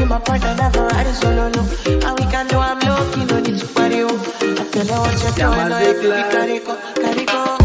be my partner, never ride it solo, no. And we can do I'm lucky, no need to party, oh. I tell you what you're doing, no, you carry go, carry go.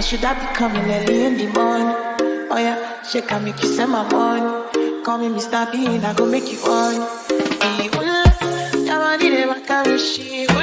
Should I be coming early in the morning? Oh yeah, she can make you send my money. Call me Mr. Bean, I go make you on. I want it, I can't wish you.